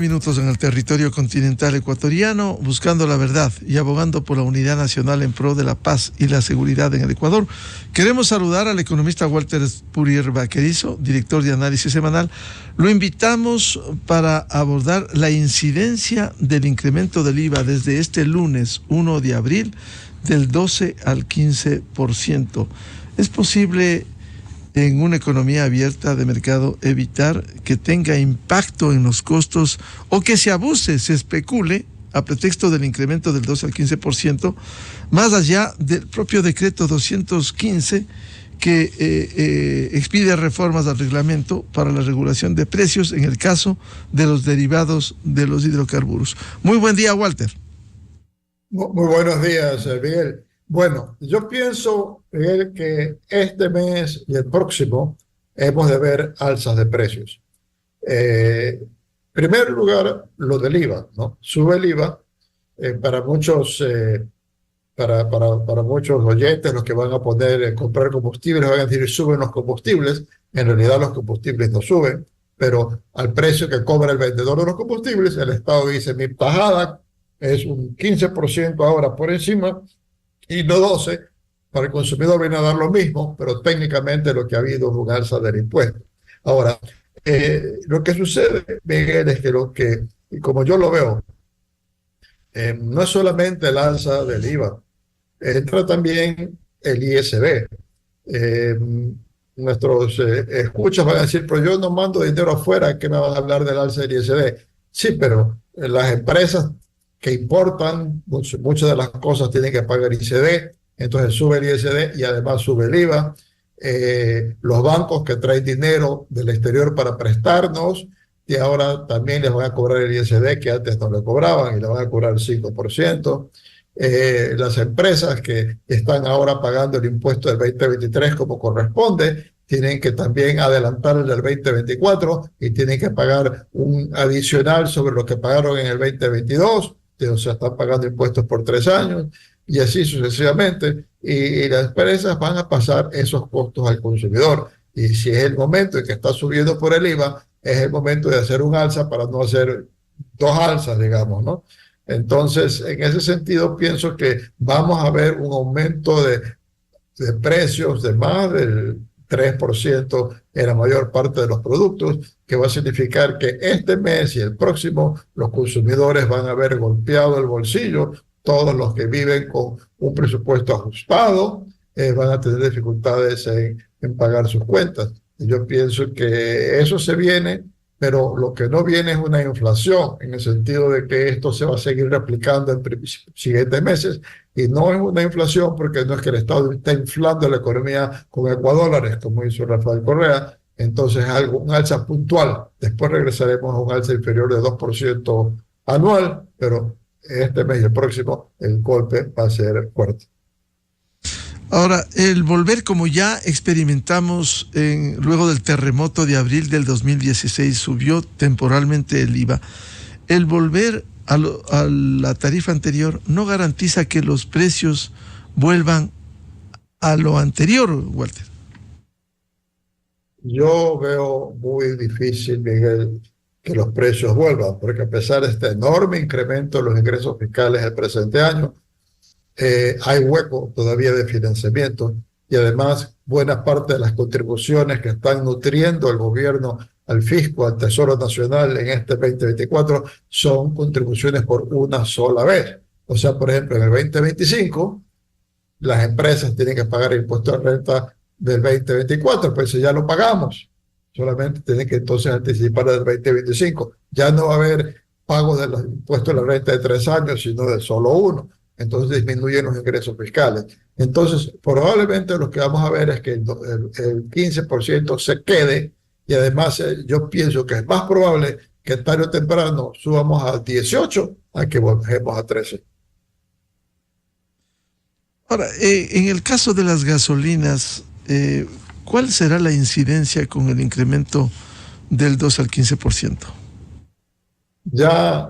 Minutos en el territorio continental ecuatoriano, buscando la verdad y abogando por la unidad nacional en pro de la paz y la seguridad en el Ecuador. Queremos saludar al economista Walter Spurrier Vaquerizo, director de Análisis Semanal. Lo invitamos para abordar la incidencia del incremento del IVA desde este lunes 1 de abril del 12 al 15%. ¿Es posible en una economía abierta de mercado evitar que tenga impacto en los costos o que se abuse, se especule a pretexto del incremento del 12 al 15%, más allá del propio decreto 215 que expide reformas al reglamento para la regulación de precios en el caso de los derivados de los hidrocarburos? Muy buen día, Walter. Muy buenos días, Miguel. Bueno, yo pienso, Miguel, que este mes y el próximo hemos de ver alzas de precios. En primer lugar, lo del IVA, ¿no? Sube el IVA para muchos oyentes, los que van a poder comprar combustibles, van a decir suben los combustibles. En realidad los combustibles no suben, pero al precio que cobra el vendedor de los combustibles, el Estado dice mi tajada es un 15% ahora por encima, y no 12, para el consumidor viene a dar lo mismo, pero técnicamente lo que ha habido es un alza del impuesto. Ahora, lo que sucede, Miguel, es que y como yo lo veo, no es solamente el alza del IVA, entra también el ISB. Nuestros escuchas van a decir, pero yo no mando dinero afuera, ¿qué me van a hablar del alza del ISB? Sí, pero las empresas que importan, muchas de las cosas tienen que pagar ICD, entonces sube el ISD y además sube el IVA. Los bancos que traen dinero del exterior para prestarnos, y ahora también les van a cobrar el ISD que antes no le cobraban y le van a cobrar el 5%. Las empresas que están ahora pagando el impuesto del 2023 como corresponde, tienen que también adelantar el del 2024 y tienen que pagar un adicional sobre lo que pagaron en el 2022. O sea, están pagando impuestos por 3 años y así sucesivamente. Y las empresas van a pasar esos costos al consumidor. Y si es el momento en que está subiendo por el IVA, es el momento de hacer un alza para no hacer 2 alzas, digamos, ¿no? Entonces, en ese sentido, pienso que vamos a ver un aumento de precios de más del 3% en la mayor parte de los productos, que va a significar que este mes y el próximo los consumidores van a haber golpeado el bolsillo. Todos los que viven con un presupuesto ajustado van a tener dificultades en pagar sus cuentas. Y yo pienso que eso se viene, pero lo que no viene es una inflación, en el sentido de que esto se va a seguir replicando en siguientes meses. Y no es una inflación porque no es que el Estado está inflando la economía con ecuadólares, como hizo Rafael Correa. Entonces es algo, un alza puntual. Después regresaremos a un alza inferior de 2% anual, pero este mes y el próximo el golpe va a ser fuerte. Ahora, el volver, como ya experimentamos luego del terremoto de abril del 2016, subió temporalmente el IVA. El volver a la tarifa anterior no garantiza que los precios vuelvan a lo anterior, Walter. Yo veo muy difícil, Miguel, que los precios vuelvan, porque a pesar de este enorme incremento en los ingresos fiscales del presente año, hay hueco todavía de financiamiento y además buena parte de las contribuciones que están nutriendo el gobierno al fisco, al Tesoro Nacional en este 2024 son contribuciones por una sola vez. O sea, por ejemplo, en el 2025 las empresas tienen que pagar el impuesto de renta del 2024, pues ya lo pagamos. Solamente tienen que entonces anticipar del 2025. Ya no va a haber pago de los impuestos de la renta de 3 años, sino de solo 1. Entonces disminuyen los ingresos fiscales. Entonces, probablemente lo que vamos a ver es que el 15% se quede y además yo pienso que es más probable que tarde o temprano subamos a 18 a que volvamos a 13. Ahora, en el caso de las gasolinas, ¿cuál será la incidencia con el incremento del 2 al 15%? Ya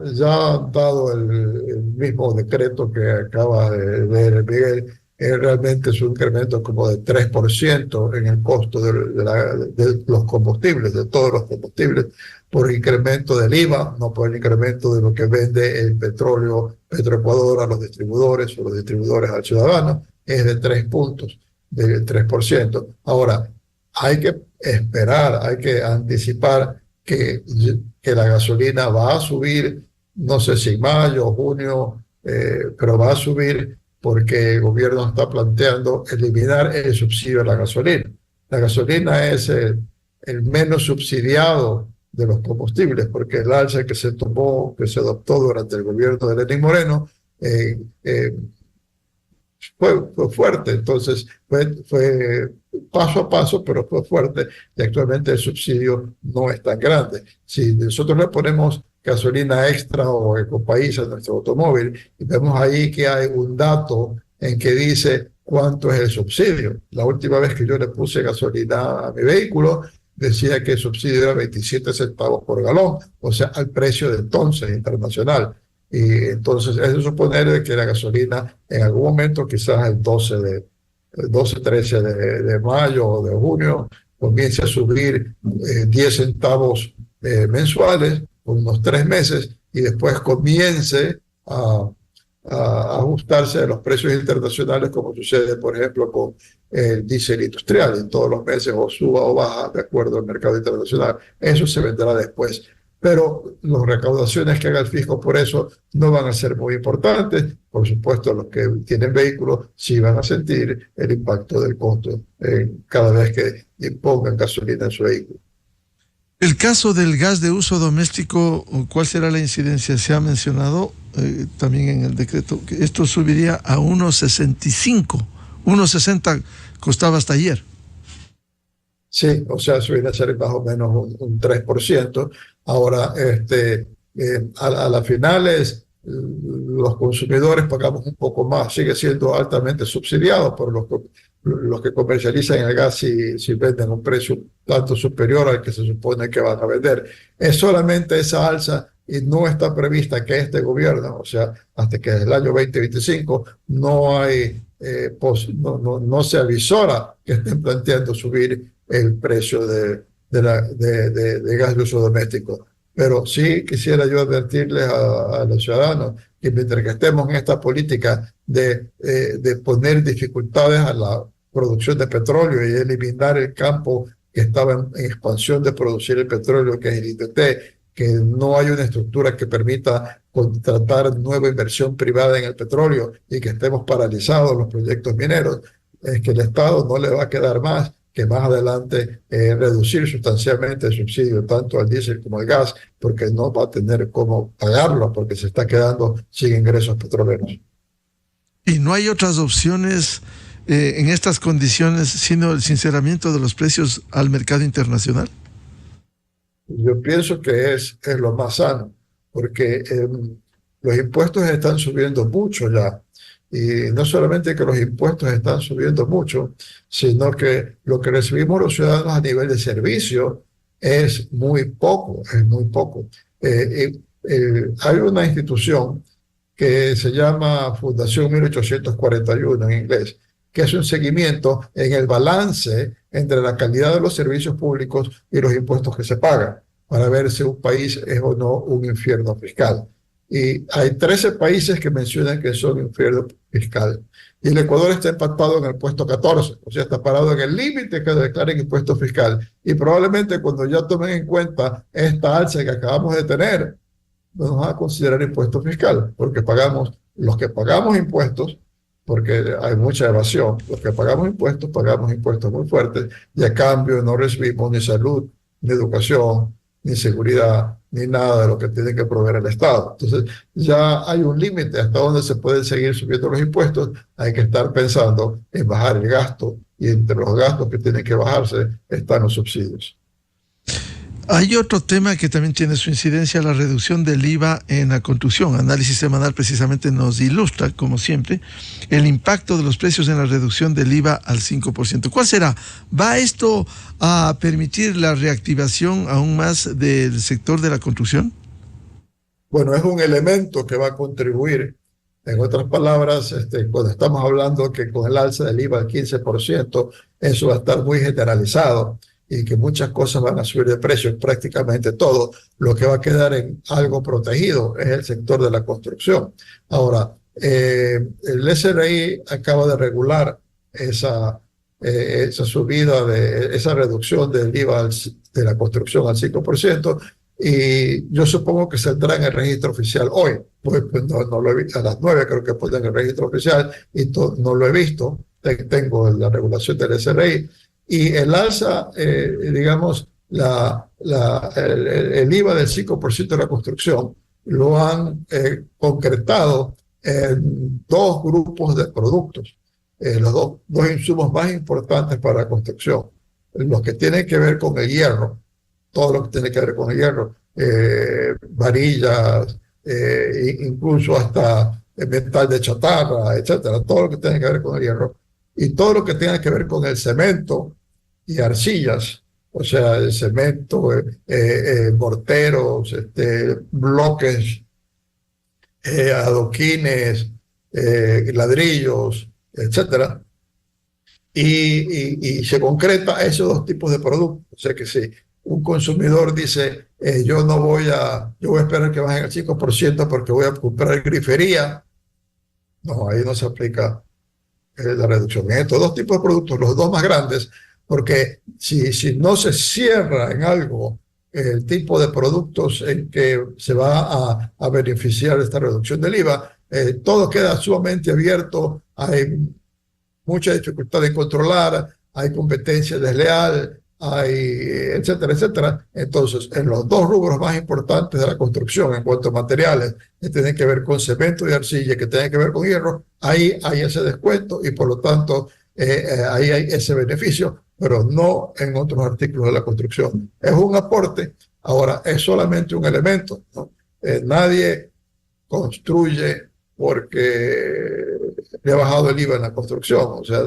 dado el mismo decreto que acaba de ver Miguel, realmente es un incremento como de 3% en el costo de los combustibles, de todos los combustibles, por incremento del IVA, no por el incremento de lo que vende el petróleo Petroecuador a los distribuidores o los distribuidores al ciudadano, es de 3 puntos, del 3%. Ahora, hay que esperar, hay que anticipar que la gasolina va a subir, no sé si en mayo o junio, pero va a subir porque el gobierno está planteando eliminar el subsidio a la gasolina. La gasolina es el menos subsidiado de los combustibles, porque el alza que se tomó, que se adoptó durante el gobierno de Lenín Moreno, fue fuerte. Entonces fue paso a paso, pero fue fuerte, y actualmente el subsidio no es tan grande. Si nosotros le ponemos gasolina extra o ecopaís a nuestro automóvil y vemos ahí que hay un dato en que dice cuánto es el subsidio. La última vez que yo le puse gasolina a mi vehículo decía que el subsidio era 27 centavos por galón, o sea, al precio de entonces internacional. Y entonces es de suponer que la gasolina en algún momento, quizás el 13 de mayo o de junio, comience a subir 10 centavos mensuales por unos 3 meses, y después comience a ajustarse a los precios internacionales, como sucede, por ejemplo, con el diésel industrial. En todos los meses o suba o baja de acuerdo al mercado internacional. Eso se vendrá después. Pero las recaudaciones que haga el fisco por eso no van a ser muy importantes. Por supuesto, los que tienen vehículos sí van a sentir el impacto del costo cada vez que impongan gasolina en su vehículo. El caso del gas de uso doméstico, ¿cuál será la incidencia? Se ha mencionado también en el decreto que esto subiría a 1.65. 1.60 costaba hasta ayer. Sí, o sea, subiría a ser más o menos un 3%. Ahora, a las finales, los consumidores pagamos un poco más. Sigue siendo altamente subsidiado por los que comercializan el gas si venden un precio tanto superior al que se supone que van a vender. Es solamente esa alza y no está prevista que este gobierno, o sea, hasta que el año 2025, no se avisora que estén planteando subir el precio de gas de uso doméstico. Pero sí quisiera yo advertirles a los ciudadanos que mientras que estemos en esta política de poner dificultades a la producción de petróleo y eliminar el campo que estaba en expansión de producir el petróleo, que es el ITT, que no hay una estructura que permita contratar nueva inversión privada en el petróleo y que estemos paralizados los proyectos mineros, es que el Estado no le va a quedar más que más adelante reducir sustancialmente el subsidio tanto al diésel como al gas, porque no va a tener cómo pagarlo, porque se está quedando sin ingresos petroleros. ¿Y no hay otras opciones en estas condiciones sino el sinceramiento de los precios al mercado internacional? Yo pienso que es lo más sano, porque los impuestos están subiendo mucho ya. Y no solamente que los impuestos están subiendo mucho, sino que lo que recibimos los ciudadanos a nivel de servicio es muy poco, es muy poco. Hay una institución que se llama Fundación 1841 en inglés, que es un seguimiento en el balance entre la calidad de los servicios públicos y los impuestos que se pagan, para ver si un país es o no un infierno fiscal. Y hay 13 países que mencionan que son infierno fiscal. Y el Ecuador está empatado en el puesto 14, o sea, está parado en el límite que declaren impuesto fiscal. Y probablemente cuando ya tomen en cuenta esta alza que acabamos de tener, no nos van a considerar impuesto fiscal, porque los que pagamos impuestos, porque hay mucha evasión, los que pagamos impuestos muy fuertes, y a cambio no recibimos ni salud, ni educación, ni seguridad, ni nada de lo que tiene que proveer el Estado. Entonces, ya hay un límite hasta donde se pueden seguir subiendo los impuestos. Hay que estar pensando en bajar el gasto, y entre los gastos que tienen que bajarse están los subsidios. Hay otro tema que también tiene su incidencia, la reducción del IVA en la construcción. Análisis Semanal precisamente nos ilustra, como siempre, el impacto de los precios en la reducción del IVA al 5%. ¿Cuál será? ¿Va esto a permitir la reactivación aún más del sector de la construcción? Bueno, es un elemento que va a contribuir En otras palabras, cuando estamos hablando que con el alza del IVA al 15%, eso va a estar muy generalizado y que muchas cosas van a subir de precio, prácticamente todo. Lo que va a quedar en algo protegido es el sector de la construcción. Ahora, el SRI acaba de regular esa subida, esa reducción del IVA de la construcción al 5%, y yo supongo que saldrá en el registro oficial hoy. Pues no lo he visto, a las 9 creo que pondrá en el registro oficial y no lo he visto. Tengo la regulación del SRI y el alza, digamos, el IVA del 5% de la construcción lo han concretado en dos grupos de productos, los dos insumos más importantes para la construcción, los que tienen que ver con el hierro, todo lo que tiene que ver con el hierro, varillas, incluso hasta metal de chatarra, etcétera, todo lo que tiene que ver con el hierro, y todo lo que tenga que ver con el cemento y arcillas, o sea, el cemento, morteros, bloques, adoquines, ladrillos, etcétera, y se concreta esos dos tipos de productos. O sea que si un consumidor dice, yo voy a esperar que bajen el 5% porque voy a comprar grifería, no, ahí no se aplica la reducción. En estos dos tipos de productos, los dos más grandes, porque si no se cierra en algo el tipo de productos en que se va a beneficiar esta reducción del IVA, todo queda sumamente abierto, hay mucha dificultad de controlar, hay competencia desleal, hay etcétera, etcétera. Entonces, en los dos rubros más importantes de la construcción en cuanto a materiales, que tienen que ver con cemento y arcilla, que tienen que ver con hierro, ahí hay ese descuento y por lo tanto ahí hay ese beneficio, pero no en otros artículos de la construcción. Es un aporte, ahora es solamente un elemento, ¿no? Nadie construye porque le ha bajado el IVA en la construcción, o sea,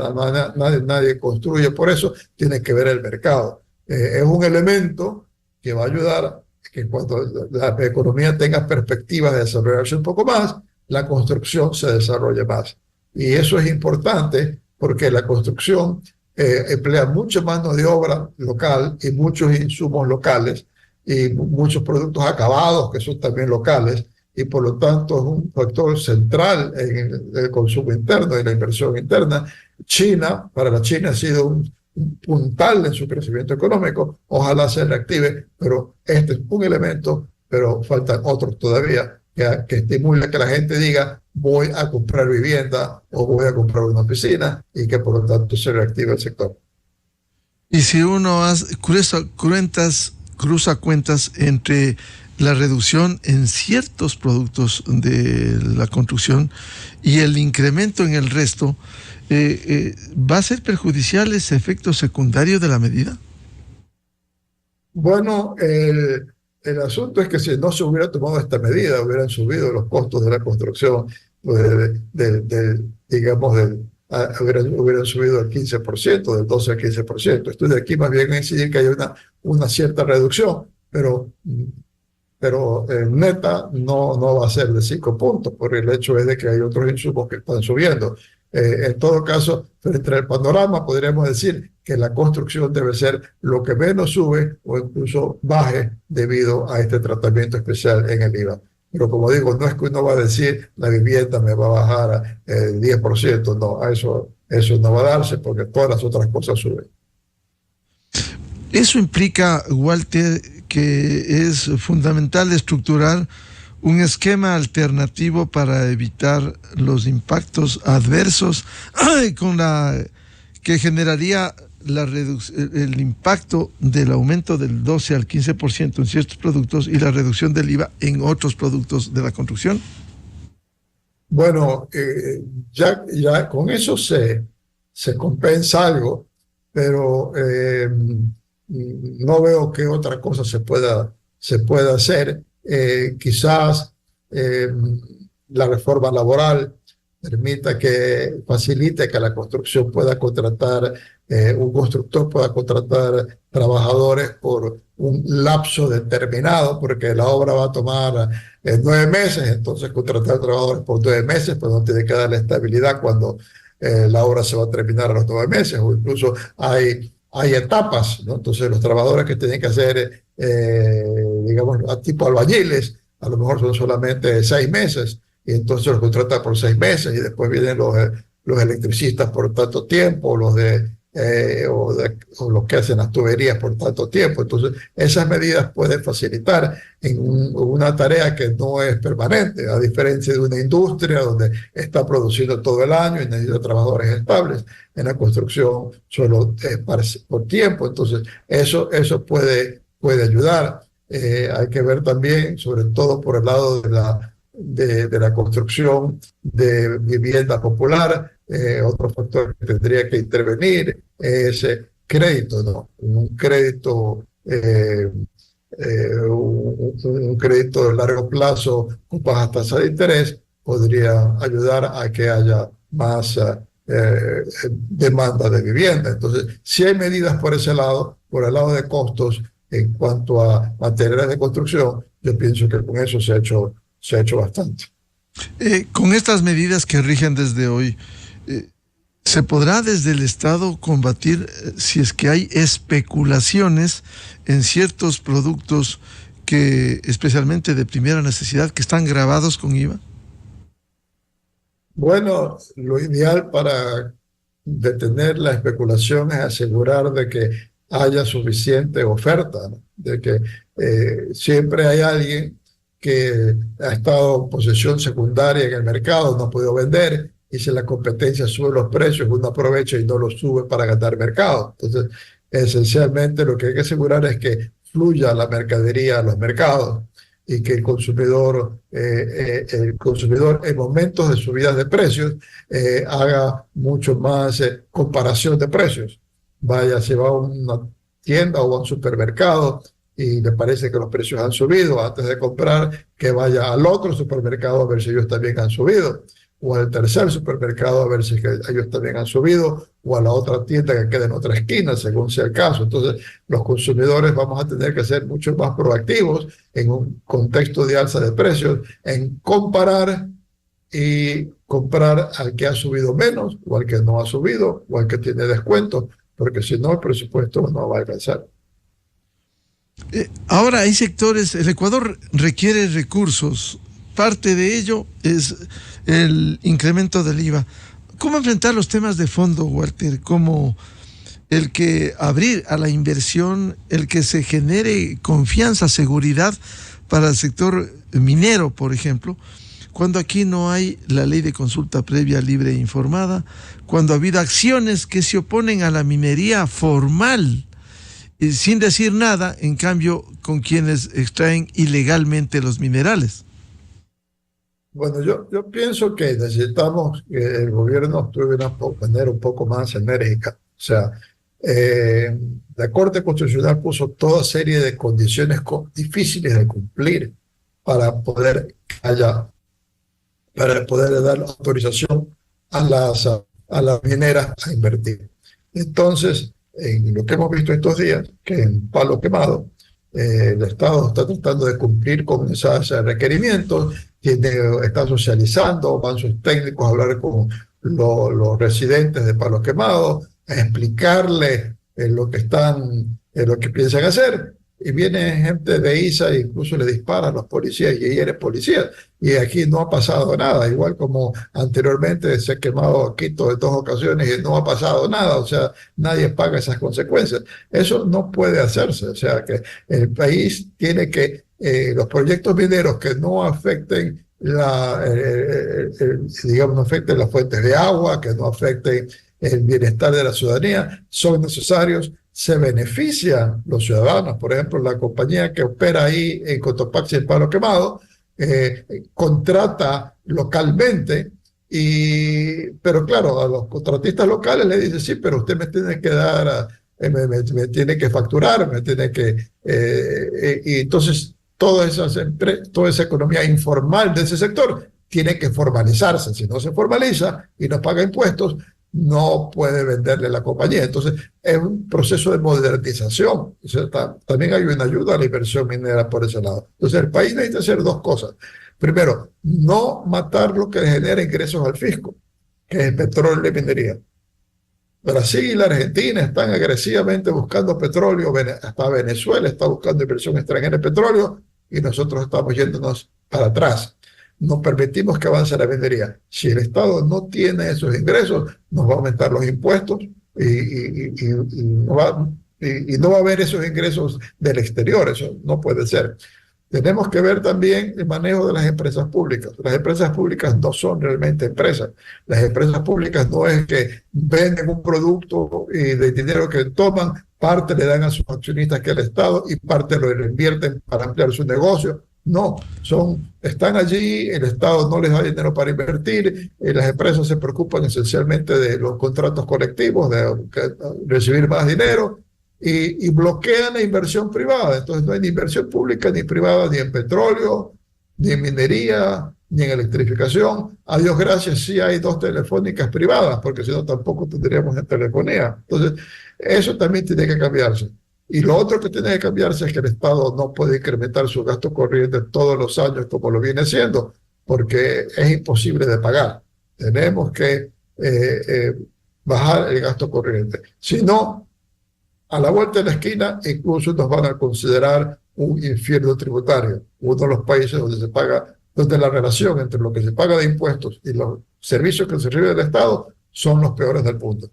nadie construye por eso, tiene que ver el mercado. Es un elemento que va a ayudar a que cuando la economía tenga perspectivas de desarrollarse un poco más, la construcción se desarrolle más. Y eso es importante porque la construcción emplea mucha mano de obra local y muchos insumos locales y muchos productos acabados que son también locales, y por lo tanto es un factor central en el consumo interno y la inversión interna. Para la China ha sido un puntal en su crecimiento económico, ojalá se reactive, pero este es un elemento, pero faltan otros todavía que estimule que la gente diga voy a comprar vivienda o voy a comprar una oficina y que por lo tanto se reactive el sector. Y si uno cruza cuentas entre la reducción en ciertos productos de la construcción y el incremento en el resto, ¿va a ser perjudicial ese efecto secundario de la medida? Bueno, el asunto es que si no se hubiera tomado esta medida, hubieran subido los costos de la construcción, pues, hubieran subido al 15%, del 12 al 15%. Estoy de aquí más bien a incidir que hay una cierta reducción, pero neta no va a ser de 5 puntos, porque el hecho es de que hay otros insumos que están subiendo. En todo caso, frente al panorama, podríamos decir que la construcción debe ser lo que menos sube o incluso baje debido a este tratamiento especial en el IVA. Pero como digo, no es que uno va a decir la vivienda me va a bajar el 10%, no, eso no va a darse porque todas las otras cosas suben. Eso implica, Walter, que es fundamental estructurar un esquema alternativo para evitar los impactos adversos que generaría el impacto del aumento del 12 al 15% en ciertos productos y la reducción del IVA en otros productos de la construcción. Bueno, ya con eso se compensa algo, pero no veo qué otra cosa se pueda hacer. Quizás la reforma laboral permita que facilite que la construcción pueda contratar, un constructor pueda contratar trabajadores por un lapso determinado, porque la obra va a tomar 9 meses, entonces contratar trabajadores por 9 meses, pues no tiene que darle estabilidad cuando la obra se va a terminar a los 9 meses, o incluso hay etapas, ¿no? Entonces los trabajadores que tienen que hacer, digamos, a tipo albañiles, a lo mejor son solamente 6 meses, y entonces los contrata por 6 meses, y después vienen los electricistas por tanto tiempo, o los que hacen las tuberías por tanto tiempo. Entonces, esas medidas pueden facilitar en una tarea que no es permanente, a diferencia de una industria donde está produciendo todo el año y necesita trabajadores estables. En la construcción solo por tiempo. Entonces, eso puede ayudar. Hay que ver también, sobre todo por el lado de la construcción de vivienda popular. Otro factor que tendría que intervenir es crédito, ¿no? Un crédito, un crédito de largo plazo con bajas tasas de interés podría ayudar a que haya más demanda de vivienda. Entonces, si hay medidas por ese lado, por el lado de costos en cuanto a materiales de construcción, yo pienso que con eso se ha hecho bastante. Con estas medidas que rigen desde hoy, ¿se podrá desde el Estado combatir si es que hay especulaciones en ciertos productos que, especialmente de primera necesidad, que están gravados con IVA? Bueno, lo ideal para detener la especulación es asegurar de que haya suficiente oferta, ¿no? De que siempre hay alguien que ha estado en posesión secundaria en el mercado, no ha podido vender, y si la competencia sube los precios, uno aprovecha y no los sube para ganar mercado. Entonces, esencialmente lo que hay que asegurar es que fluya la mercadería a los mercados y que el consumidor en momentos de subidas de precios haga mucho más comparación de precios. Vaya, se va a una tienda o a un supermercado y le parece que los precios han subido, antes de comprar, que vaya al otro supermercado a ver si ellos también han subido, o al tercer supermercado a ver si ellos también han subido, o a la otra tienda que queda en otra esquina, según sea el caso. Entonces, los consumidores vamos a tener que ser mucho más proactivos en un contexto de alza de precios, en comparar y comprar al que ha subido menos, o al que no ha subido, o al que tiene descuento, porque si no, el presupuesto no va a alcanzar. Ahora hay sectores, el Ecuador requiere recursos, parte de ello es el incremento del IVA. ¿Cómo enfrentar los temas de fondo, Walter? Como el que abrir a la inversión, el que se genere confianza, seguridad para el sector minero, por ejemplo, cuando aquí no hay la ley de consulta previa, libre e informada, cuando ha habido acciones que se oponen a la minería formal, sin decir nada, en cambio, con quienes extraen ilegalmente los minerales. Bueno, yo pienso que necesitamos que el gobierno actúe de una manera un poco más enérgica. O sea, la Corte Constitucional puso toda serie de condiciones difíciles de cumplir para poder dar autorización a las mineras a invertir. Entonces, en lo que hemos visto estos días, que en Palo Quemado, el Estado está tratando de cumplir con esos requerimientos, está socializando, van sus técnicos a hablar con los residentes de Palo Quemado, a explicarles lo que piensan hacer. Y viene gente de ISA e incluso le disparan a los policías y eres policía. Y aquí no ha pasado nada, igual como anteriormente se ha quemado Quito en 2 ocasiones y no ha pasado nada, o sea, nadie paga esas consecuencias. Eso no puede hacerse, o sea, que el país tiene que, los proyectos mineros que no afecten digamos, no afecten las fuentes de agua, que no afecten el bienestar de la ciudadanía, son necesarios. Se benefician los ciudadanos. Por ejemplo, la compañía que opera ahí en Cotopaxi, en Palo Quemado, contrata localmente, pero claro, a los contratistas locales le dice, sí, pero usted me tiene que dar, me tiene que facturar, me tiene que... y entonces toda esa economía informal de ese sector tiene que formalizarse. Si no se formaliza y no paga impuestos, no puede venderle la compañía. Entonces, es un proceso de modernización. O sea, también hay una ayuda a la inversión minera por ese lado. Entonces, el país necesita hacer dos cosas. Primero, no matar lo que genera ingresos al fisco, que es el petróleo y minería. Brasil y la Argentina están agresivamente buscando petróleo, hasta Venezuela está buscando inversión extranjera en petróleo y nosotros estamos yéndonos para atrás. No permitimos que avance la minería. Si el Estado no tiene esos ingresos, nos va a aumentar los impuestos y no va a haber esos ingresos del exterior. Eso no puede ser. Tenemos que ver también el manejo de las empresas públicas. Las empresas públicas no son realmente empresas. Las empresas públicas no es que venden un producto y de dinero que toman, parte le dan a sus accionistas que el Estado y parte lo invierten para ampliar su negocio. No, están allí, el Estado no les da dinero para invertir, las empresas se preocupan esencialmente de los contratos colectivos, de recibir más dinero, y bloquean la inversión privada. Entonces no hay ni inversión pública ni privada ni en petróleo, ni en minería, ni en electrificación. A Dios gracias sí hay 2 telefónicas privadas, porque si no tampoco tendríamos en telefonía. Entonces eso también tiene que cambiarse. Y lo otro que tiene que cambiarse es que el Estado no puede incrementar su gasto corriente todos los años como lo viene haciendo, porque es imposible de pagar. Tenemos que bajar el gasto corriente. Si no, a la vuelta de la esquina incluso nos van a considerar un infierno tributario, uno de los países donde la relación entre lo que se paga de impuestos y los servicios que se recibe del Estado son los peores del mundo.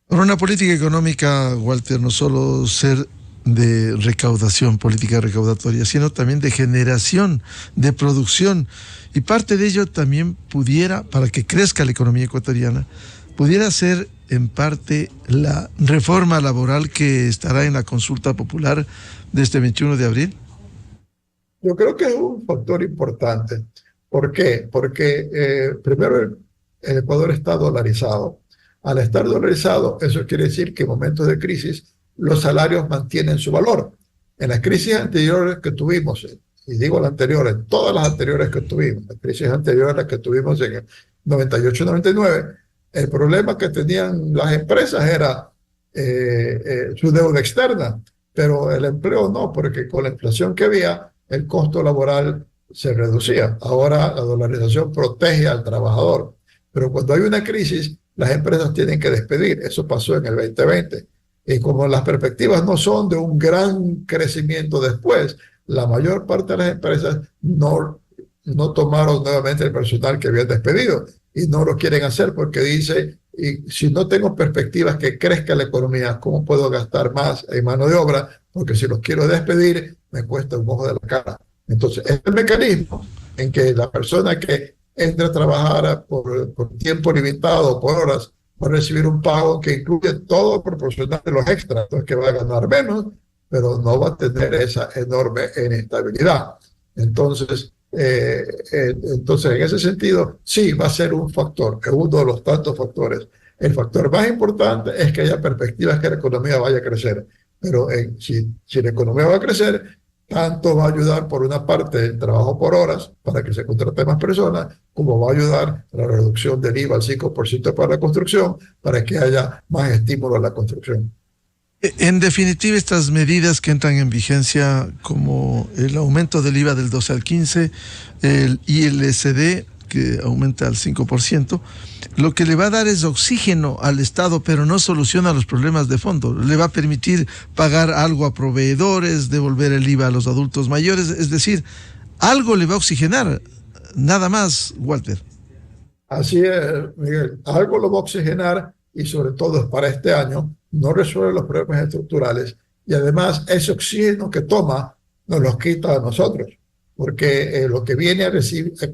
Ahora, una política económica, Walter, no solo ser de recaudación, política recaudatoria, sino también de generación, de producción. Y parte de ello también pudiera, para que crezca la economía ecuatoriana, pudiera ser en parte la reforma laboral que estará en la consulta popular de este 21 de abril. Yo creo que es un factor importante. ¿Por qué? Porque primero el Ecuador está dolarizado. Al estar dolarizado, eso quiere decir que en momentos de crisis los salarios mantienen su valor. En las crisis anteriores que tuvimos, y digo las anteriores, todas las anteriores que tuvimos, las crisis anteriores que tuvimos en el 98-99, el problema que tenían las empresas era su deuda externa, pero el empleo no, porque con la inflación que había, el costo laboral se reducía. Ahora la dolarización protege al trabajador, pero cuando hay una crisis, las empresas tienen que despedir. Eso pasó en el 2020. Y como las perspectivas no son de un gran crecimiento después, la mayor parte de las empresas no tomaron nuevamente el personal que habían despedido y no lo quieren hacer porque dice, y si no tengo perspectivas que crezca la economía, ¿cómo puedo gastar más en mano de obra? Porque si los quiero despedir, me cuesta un ojo de la cara. Entonces, es el mecanismo en que la persona que entre a trabajar por tiempo limitado, por horas, va a recibir un pago que incluye todo proporcional de los extras, entonces que va a ganar menos, pero no va a tener esa enorme inestabilidad. Entonces, en ese sentido, sí, va a ser un factor, es uno de los tantos factores. El factor más importante es que haya perspectivas que la economía vaya a crecer, pero si la economía va a crecer, tanto va a ayudar por una parte el trabajo por horas para que se contraten más personas, como va a ayudar la reducción del IVA al 5% para la construcción, para que haya más estímulo a la construcción. En definitiva, estas medidas que entran en vigencia, como el aumento del IVA del 12 al 15, el ILSD, que aumenta al 5%, lo que le va a dar es oxígeno al Estado, pero no soluciona los problemas de fondo. Le va a permitir pagar algo a proveedores, devolver el IVA a los adultos mayores, es decir, algo le va a oxigenar, nada más, Walter. Así es, Miguel, algo lo va a oxigenar y sobre todo para este año no resuelve los problemas estructurales y además ese oxígeno que toma nos los quita a nosotros. Porque lo que viene a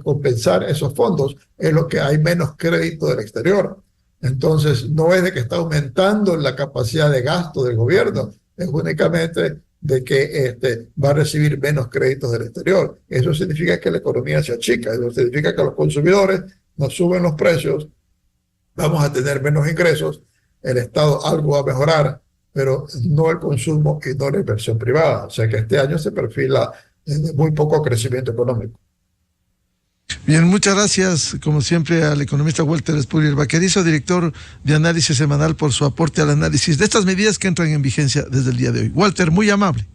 compensar esos fondos es lo que hay menos crédito del exterior. Entonces, no es de que está aumentando la capacidad de gasto del gobierno, es únicamente de que va a recibir menos créditos del exterior. Eso significa que la economía se achica, eso significa que los consumidores nos suben los precios, vamos a tener menos ingresos, el Estado algo va a mejorar, pero no el consumo y no la inversión privada. O sea que este año se perfila de muy poco crecimiento económico. Bien, muchas gracias, como siempre, al economista Walter Spurrier Vaquerizo, director de Análisis Semanal, por su aporte al análisis de estas medidas que entran en vigencia desde el día de hoy. Walter, muy amable.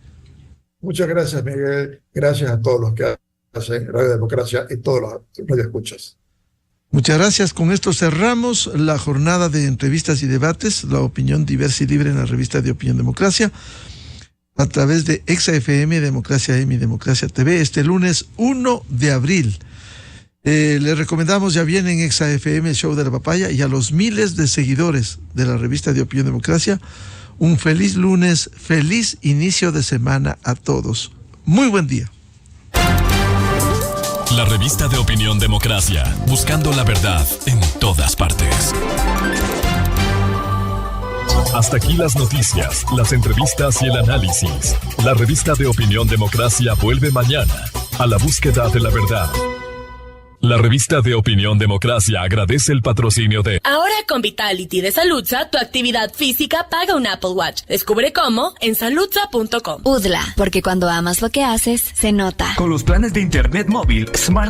Muchas gracias, Miguel. Gracias a todos los que hacen Radio Democracia y todos los radioescuchas. Muchas gracias. Con esto cerramos la jornada de entrevistas y debates, la opinión diversa y libre en la revista de Opinión Democracia, a través de ExaFM, Democracia M y Democracia TV, este lunes 1 de abril. Les recomendamos, ya viene en ExaFM el show de la papaya, y a los miles de seguidores de la revista de Opinión Democracia, un feliz lunes, feliz inicio de semana a todos. Muy buen día. La revista de Opinión Democracia, buscando la verdad en todas partes. Hasta aquí las noticias, las entrevistas y el análisis. La revista de Opinión Democracia vuelve mañana a la búsqueda de la verdad. La revista de Opinión Democracia agradece el patrocinio de... Ahora con Vitality de Saludza, tu actividad física paga un Apple Watch. Descubre cómo en saludza.com. UDLA, porque cuando amas lo que haces, se nota. Con los planes de internet móvil Smart